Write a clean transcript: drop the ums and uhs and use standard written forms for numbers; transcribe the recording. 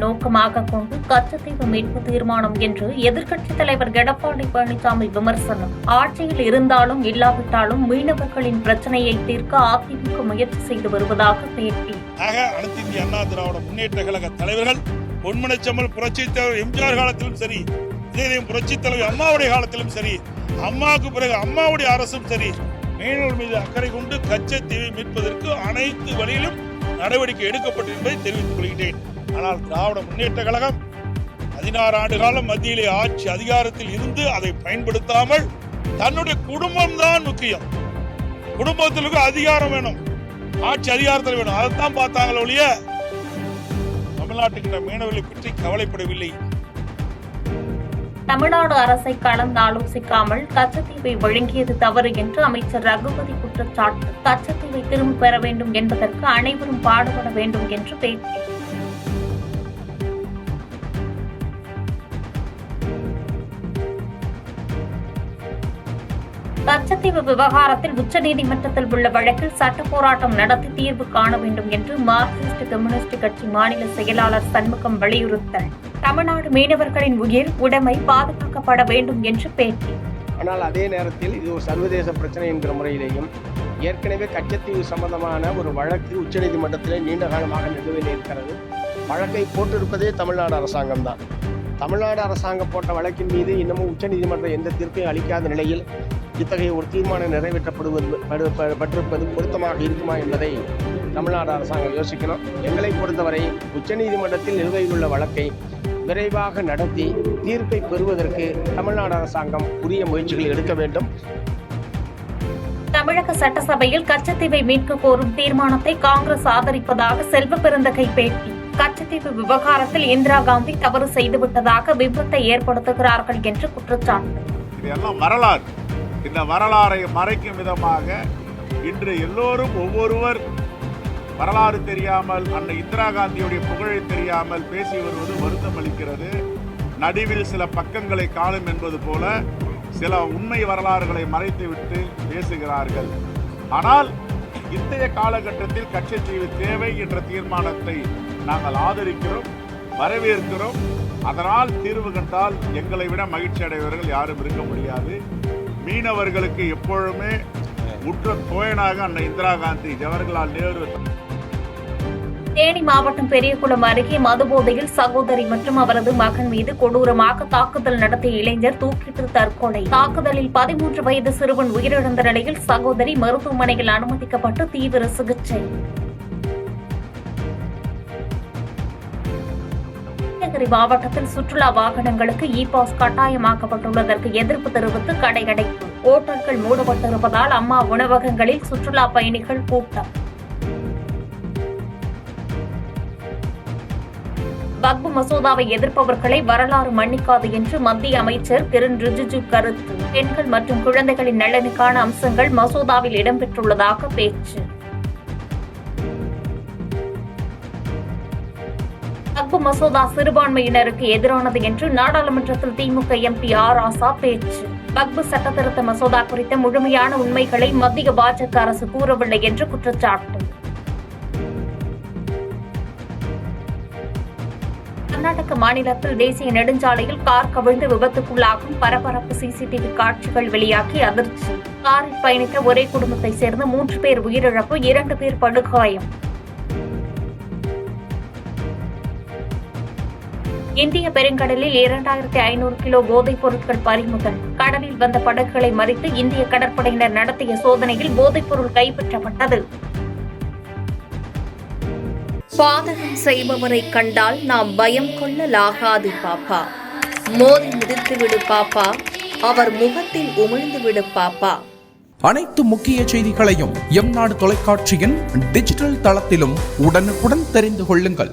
நோக்கமாக கொண்டு கச்சத்தீவு மீட்பு தீர்மானம் என்று எதிர்க்கட்சித் தலைவர் எடப்பாடி பழனிசாமி விமர்சனம். ஆட்சியில் இருந்தாலும் இல்லாவிட்டாலும் மீனவர்களின் பிரச்சனையை தீர்க்க அதிமுக முயற்சி செய்து வருவதாக பேட்டி. அனைத்து இந்திய அண்ணா திராவிட முன்னேற்ற கழக தலைவர்கள் பொன்மனச்செம்மல் புரட்சித் தலைவர் எம்ஜிஆர் காலத்திலும் சரி, இதயம் புரட்சித் தலைவர் அம்மாவுடைய காலத்திலும் சரி, அம்மாவுக்கு பிறகு அம்மாவுடைய அரசும் சரி, மீனவர்கள் மீது அக்கறை கொண்டு கச்சத்தீவை மீட்பதற்கு அனைத்து வழியிலும் நடவடிக்கை எடுக்கப்பட்டிருப்பதை தெரிவித்துக் கொள்கிறேன். ஆனால் திராவிட முன்னேற்ற கழகம் 16 ஆண்டு காலம் மத்தியிலே ஆட்சி அதிகாரத்தில் இருந்து அதை பயன்படுத்தாமல் தன்னுடைய குடும்பம் தான் முக்கியம், குடும்பத்திற்கு அதிகாரம் வேணும், ஆட்சி அதிகாரத்தில் வேணும், அதைத்தான் பார்த்தாங்களே ஒழிய தமிழ்நாட்டுக்கு மீனவர்களை பற்றி கவலைப்படவில்லை. தமிழ்நாடு அரசை கலந்து ஆலோசிக்காமல் கச்சத்தீவை வழங்கியது தவறு என்று அமைச்சர் ரகுபதி குற்றச்சாட்டு. கச்சத்தீவை திரும்ப பெற வேண்டும் என்பதற்கு அனைவரும் பாடுபட வேண்டும் என்று பேட்டி. கச்சத்தீவு விவகாரத்தில் உச்சநீதிமன்றத்தில் உள்ள வழக்கில் சட்ட போராட்டம் நடத்தி தீர்வு காண வேண்டும் என்று மார்க்சிஸ்ட் கம்யூனிஸ்ட் கட்சி மாநில செயலாளர் சண்முகம் வலியுறுத்தல். தமிழ்நாடு மீனவர்களின் உயிர் உடைமை பாதுகாக்கப்பட வேண்டும் என்று பேட்டி. ஆனால் அதே நேரத்தில் இது ஒரு சர்வதேச பிரச்சனை என்கிற முறையிலேயும் ஏற்கனவே கச்சத்தீவு சம்பந்தமான ஒரு வழக்கு உச்சநீதிமன்றத்திலே நீண்ட காலமாக நிலுவையில் இருக்கிறது. வழக்கை போட்டிருப்பதே தமிழ்நாடு அரசாங்கம் தான். தமிழ்நாடு அரசாங்கம் போட்ட வழக்கின் மீது இன்னமும் உச்சநீதிமன்றம் எந்த தீர்ப்பையும் அளிக்காத நிலையில் இத்தகைய ஒரு தீர்மானம் நிறைவேற்றப்படுவது பொருத்தமாக இருக்குமா என்பதை தமிழ்நாடு அரசாங்கம் யோசிக்கணும். எங்களை பொறுத்தவரை உச்சநீதிமன்றத்தில் நிலுவையில் உள்ள வழக்கை விரைவாக நடத்தி தீர்ப்பை பெறுவதற்கு தமிழ்நாடு அரசாங்கம் உரிய முயற்சிகள் எடுக்க வேண்டும். தமிழக சட்டசபையில் கச்சத்தீவை மீட்க கோரும் தீர்மானத்தை காங்கிரஸ் ஆதரிப்பதாக செல்வ பெருந்தகை பேட்டி. கச்சத்தீவு விவகாரத்தில் இந்திரா காந்தி தவறு செய்துவிட்டதாக விபத்தை ஏற்படுத்துகிறார்கள் என்று குற்றச்சாட்டு. இதெல்லாம் வரலாறு. இந்த வரலாறை மறைக்கும் விதமாக இன்று எல்லோரும் ஒவ்வொருவர் வரலாறு தெரியாமல் அன்னை இந்திரா காந்தியுடைய புகழை தெரியாமல் பேசி வருவது வருத்தம் அளிக்கிறது. நடுவில் சில பக்கங்களை காணும் என்பது போல சில உண்மை வரலாறுகளை மறைத்துவிட்டு பேசுகிறார்கள். ஆனால் இன்றைய காலகட்டத்தில் கச்சத்தீவு தேவை என்ற தீர்மானத்தை நாங்கள் ஆதரிக்கிறோம், வரவேற்கிறோம். அதனால் தீர்வு கண்டால் எங்களை விட மகிழ்ச்சி அடைவர்கள் யாரும் இருக்க முடியாது. மீனவர்களுக்கு எப்பொழுதுமே உற்ற தோழனாக அன்னை இந்திரா காந்தி, ஜவஹர்லால் நேரு. தேனி மாவட்டம் பெரியகுளம் அருகே மதுபோதையில் சகோதரி மற்றும் அவரது மகன் மீது கொடூரமாக தாக்குதல் நடத்திய இளைஞர் தூக்கிட்டு தற்கொலை. தாக்குதலில் 13 வயது சிறுவன் உயிரிழந்த நிலையில் சகோதரி மருத்துவமனையில் அனுமதிக்கப்பட்டு தீவிர சிகிச்சை. நீலகிரி மாவட்டத்தில் சுற்றுலா வாகனங்களுக்கு இ-பாஸ் கட்டாயமாக்கப்பட்டுள்ளதற்கு எதிர்ப்பு தெரிவித்து கடை அடைப்பு. ஓட்டல்கள் மூடப்பட்டிருப்பதால் அம்மா உணவகங்களில் சுற்றுலா பயணிகள் கூட்டம். வக்ஃப் மசோதாவை எதிர்ப்பவர்களை வரலாறு மன்னிக்காது என்று மத்திய அமைச்சர் கிரண் ரிஜிஜு கருத்து. பெண்கள் மற்றும் குழந்தைகளின் நலனுக்கான அம்சங்கள் மசோதாவில் இடம்பெற்றுள்ளதாக பேச்சு. வக்ஃப் மசோதா சிறுபான்மையினருக்கு எதிரானது என்று நாடாளுமன்றத்தில் திமுக எம்பி ஆர் ராசா பேச்சு. வக்ஃப் சட்டத்திருத்த மசோதா குறித்த முழுமையான உண்மைகளை மத்திய பாஜக அரசு கூறவில்லை என்று குற்றச்சாட்டு. கர்நாடக மாநிலத்தில் தேசிய நெடுஞ்சாலையில் கார் கவிழ்ந்து விபத்துக்குள்ளாகும் பரபரப்பு சிசிடிவி காட்சிகள் வெளியாகி அதிர்ச்சி. காரில் பயணித்த ஒரே குடும்பத்தை சேர்ந்த 3 பேர் உயிரிழப்பு, 2 பேர் படுகாயம். இந்திய பெருங்கடலில் 2500 கிலோ போதைப் பொருட்கள் பறிமுதல். கடலில் வந்த படகுகளை மறித்து இந்திய கடற்படையினர் நடத்திய சோதனையில் போதைப் பொருள் கைப்பற்றப்பட்டது. பாதகம் செய்பவரை கண்டால் நாம் பயம் கொள்ளலாகாது பாப்பா. மோதி மிதித்து விடு பாப்பா, அவர் முகத்தில் உமிழ்ந்து விடு பாப்பா. அனைத்து முக்கிய செய்திகளையும் எம் நாடு தொலைக்காட்சியின் டிஜிட்டல் தளத்திலும் உடனுக்குடன் தெரிந்து கொள்ளுங்கள்.